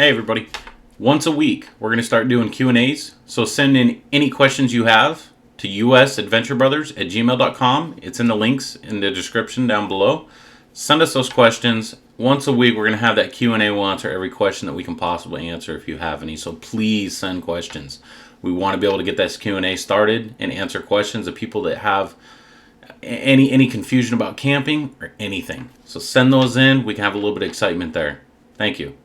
Hey everybody. Once a week, we're going to start doing Q&As. So send in any questions you have to USADVentureBrothers@gmail.com. It's in the links in the description down below. Send us those questions. Once a week, we're going to have that Q&A. We'll answer every question that we can possibly answer if you have any. So please send questions. We want to be able to get this Q&A started and answer questions of people that have any confusion about camping or anything. So send those in. We can have a little bit of excitement there. Thank you.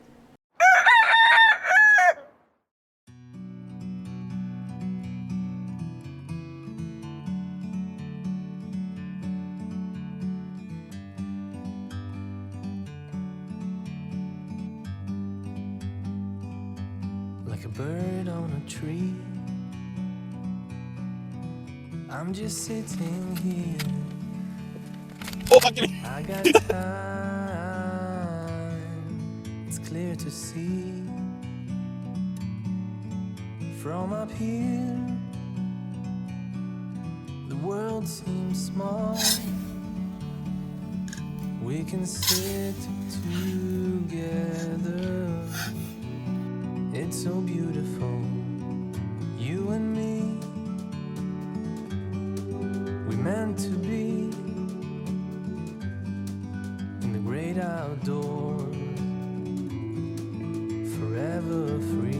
Like a bird on a tree, I'm just sitting here. I got time, it's clear to see. From up here, the world seems small. We can sit together. It's so beautiful, you and me. We meant to be in the great outdoors, forever free.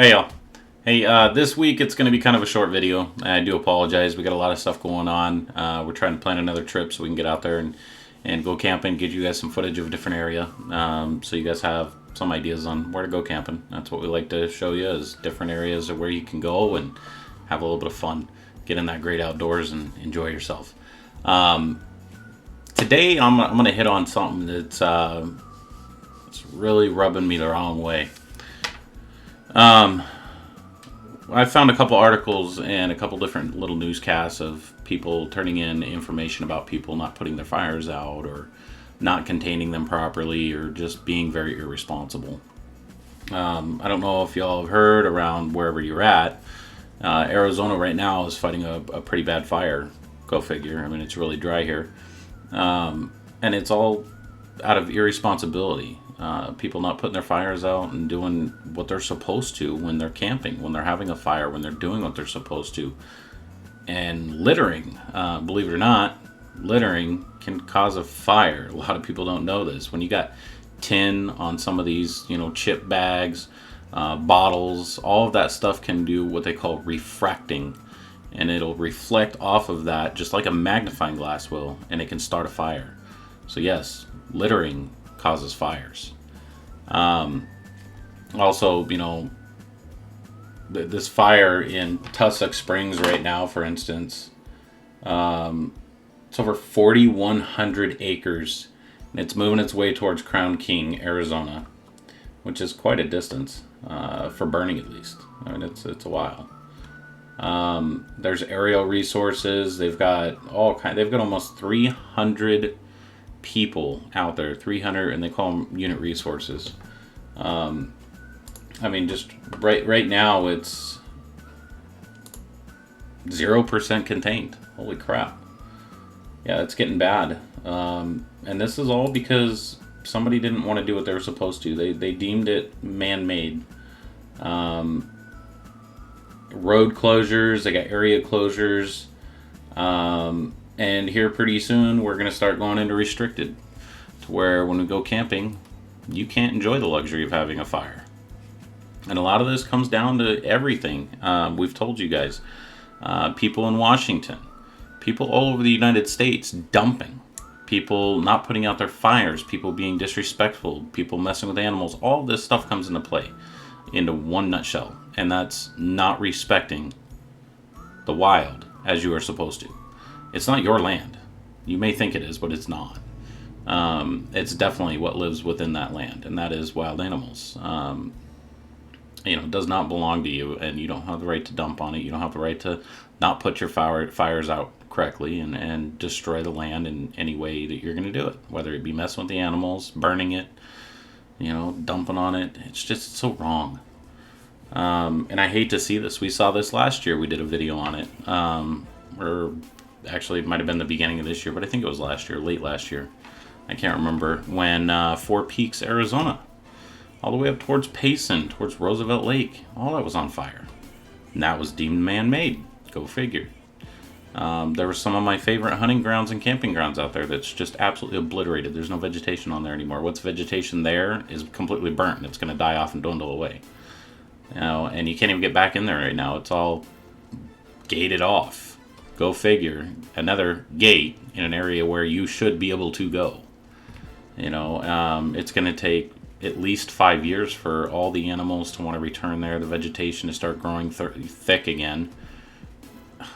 Hey y'all. Hey, this week it's going to be kind of a short video. I do apologize. We got a lot of stuff going on. We're trying to plan another trip so we can get out there and go camping, get you guys some footage of a different area, so you guys have some ideas on where to go camping. That's what we like to show you, is different areas of where you can go and have a little bit of fun, get in that great outdoors and enjoy yourself. Today I'm going to hit on something that's it's really rubbing me the wrong way. I found a couple articles and a couple different little newscasts of people turning in information about people not putting their fires out or not containing them properly or just being very irresponsible. I don't know if y'all have heard around wherever you're at. Arizona right now is fighting a pretty bad fire. Go figure. I mean, it's really dry here. And it's all out of irresponsibility. People not putting their fires out and doing what they're supposed to when they're camping, when they're having a fire, when they're doing what they're supposed to. And littering, believe it or not, littering can cause a fire. A lot of people don't know this. When you got tin on some of these, chip bags, bottles, all of that stuff can do what they call refracting. And it'll reflect off of that just like a magnifying glass will, and it can start a fire. So yes, littering causes fires. Also, this fire in Tussock Springs right now, for instance, it's over 4,100 acres, and it's moving its way towards Crown King, Arizona, which is quite a distance, for burning at least. I mean, it's a while. There's aerial resources. They've got they've got almost 300 people out there, 300, and they call them unit resources. I mean, just right now it's 0% contained. Holy crap. Yeah, it's getting bad. And this is all because somebody didn't want to do what they were supposed to. They deemed it man-made. Road closures, they got area closures. And here pretty soon we're going to start going into restricted, to where when we go camping, you can't enjoy the luxury of having a fire. And a lot of this comes down to everything. We've told you guys. People in Washington, people all over the United States dumping, people not putting out their fires, people being disrespectful, people messing with animals. All this stuff comes into play into one nutshell. And that's not respecting the wild as you are supposed to. It's not your land. You may think it is, but it's not. It's definitely what lives within that land, and that is wild animals. It does not belong to you, and you don't have the right to dump on it. You don't have the right to not put your fires out correctly and destroy the land in any way that you're going to do it, whether it be messing with the animals, burning it, dumping on it. It's just so wrong. And I hate to see this. We saw this last year. We did a video on it. Or actually, it might have been the beginning of this year, but I think it was last year, late last year. I can't remember. When Four Peaks, Arizona, all the way up towards Payson, towards Roosevelt Lake, all that was on fire. And that was deemed man-made. Go figure. There were some of my favorite hunting grounds and camping grounds out there that's just absolutely obliterated. There's no vegetation on there anymore. What's vegetation there is completely burnt. It's going to die off and dwindle away. And you can't even get back in there right now. It's all gated off. Go figure. Another gate in an area where you should be able to go. It's going to take at least 5 years for all the animals to want to return there, the vegetation to start growing thick again.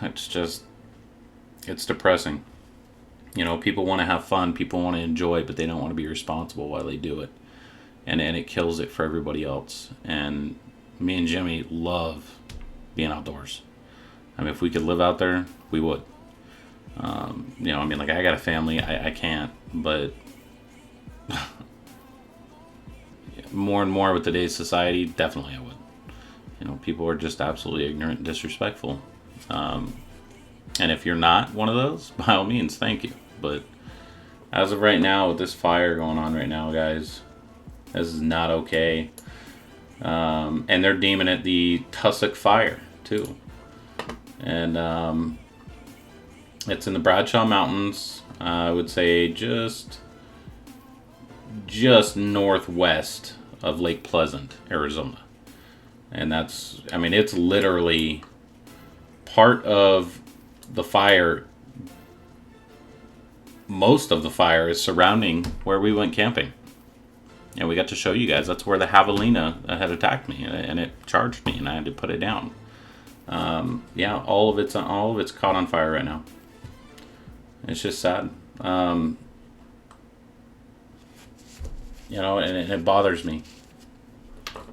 It's depressing. People want to have fun, people want to enjoy, but they don't want to be responsible while they do it. And it kills it for everybody else. And me and Jimmy love being outdoors. I mean, if we could live out there, we would. I got a family, I can't, but more and more with today's society, definitely I would. People are just absolutely ignorant and disrespectful. And if you're not one of those, by all means, thank you. But as of right now, with this fire going on right now, guys, this is not okay. And they're deeming it the tussock fire, too. And it's in the Bradshaw Mountains. I would say just northwest of Lake Pleasant, Arizona. And it's literally part of the fire. Most of the fire is surrounding where we went camping. And we got to show you guys. That's where the javelina had attacked me, and it charged me, and I had to put it down. All of it's caught on fire right now. It's just sad. And it bothers me.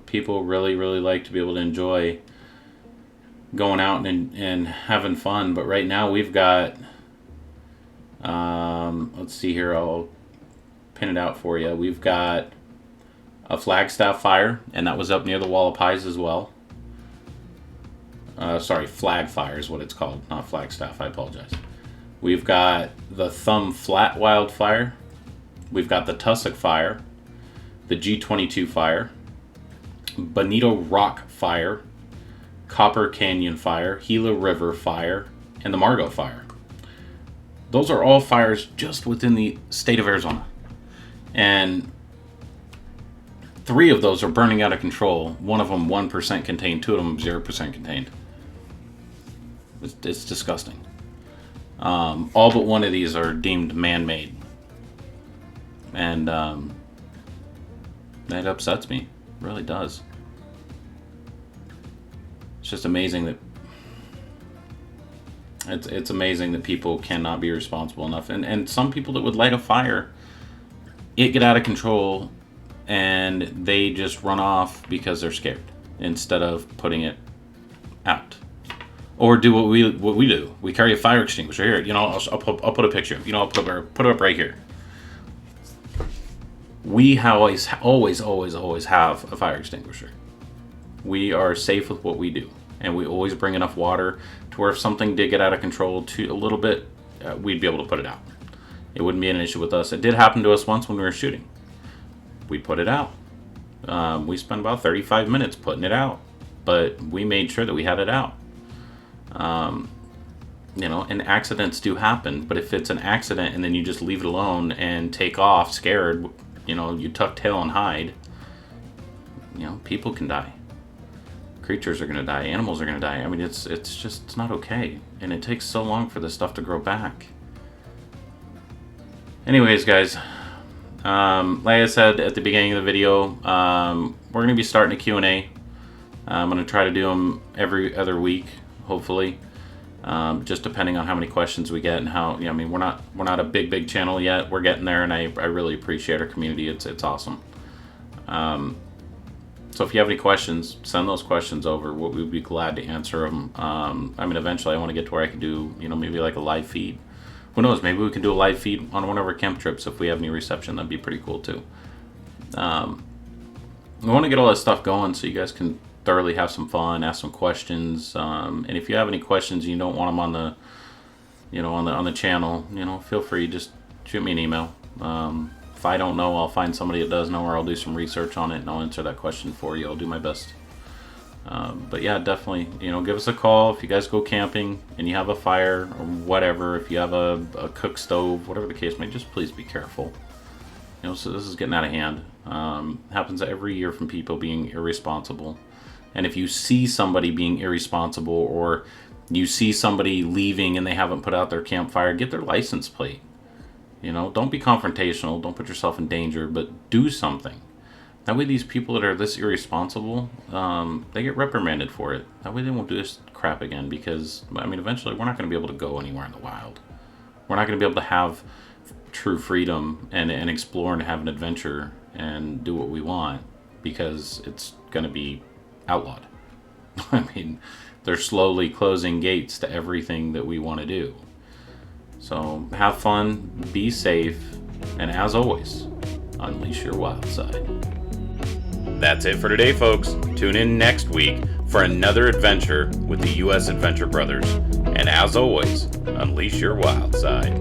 People really, really like to be able to enjoy going out and having fun, but right now we've got, let's see here, I'll pin it out for you. We've got a Flagstaff fire, and that was up near the Wall of Pies as well. Flag fire is what it's called, not Flagstaff, I apologize. We've got the Thumb Flat wildfire. We've got the Tussock fire, the G22 fire, Bonito Rock fire, Copper Canyon fire, Gila River fire, and the Margot fire. Those are all fires just within the state of Arizona. And 3 of those are burning out of control. One of them 1% contained, 2 of them 0% contained. It's disgusting. All but one of these are deemed man-made. And that upsets me. It really does. It's just amazing that it's amazing that people cannot be responsible enough. And some people that would light a fire, it get out of control, and they just run off because they're scared instead of putting it out. Or do what we do. We carry a fire extinguisher here. I'll put a picture. I'll put it up right here. We always have a fire extinguisher. We are safe with what we do, and we always bring enough water to where if something did get out of control to a little bit, we'd be able to put it out. It wouldn't be an issue with us. It did happen to us once when we were shooting. We put it out. We spent about 35 minutes putting it out, but we made sure that we had it out. And accidents do happen, but if it's an accident and then you just leave it alone and take off scared, you tuck tail and hide, people can die. Creatures are going to die. Animals are going to die. I mean, it's not okay. And it takes so long for this stuff to grow back. Anyways, guys, like I said at the beginning of the video, we're going to be starting a Q&A. I'm going to try to do them every other week, hopefully. Just depending on how many questions we get and how, we're not a big channel yet. We're getting there, and I really appreciate our community. It's awesome. So if you have any questions, send those questions over. We'd be glad to answer them. I mean, eventually I want to get to where I can do, maybe like a live feed. Who knows? Maybe we can do a live feed on one of our camp trips if we have any reception. That'd be pretty cool too. We want to get all this stuff going so you guys can thoroughly have some fun, ask some questions. And if you have any questions and you don't want them on the, on the channel, feel free, just shoot me an email. If I don't know, I'll find somebody that does know, or I'll do some research on it and I'll answer that question for you. I'll do my best. But yeah, definitely, give us a call if you guys go camping and you have a fire or whatever. If you have a cook stove, whatever the case may be, just please be careful. So this is getting out of hand. Happens every year from people being irresponsible. And if you see somebody being irresponsible, or you see somebody leaving and they haven't put out their campfire, get their license plate. Don't be confrontational. Don't put yourself in danger, but do something. That way these people that are this irresponsible, they get reprimanded for it. That way they won't do this crap again, because, eventually we're not going to be able to go anywhere in the wild. We're not going to be able to have true freedom and explore and have an adventure and do what we want, because it's going to be outlawed. They're slowly closing gates to everything that we want to do. So have fun, be safe, and as always, unleash your wild side. That's it for today, folks. Tune in next week for another adventure with the US Adventure Brothers. And as always, unleash your wild side.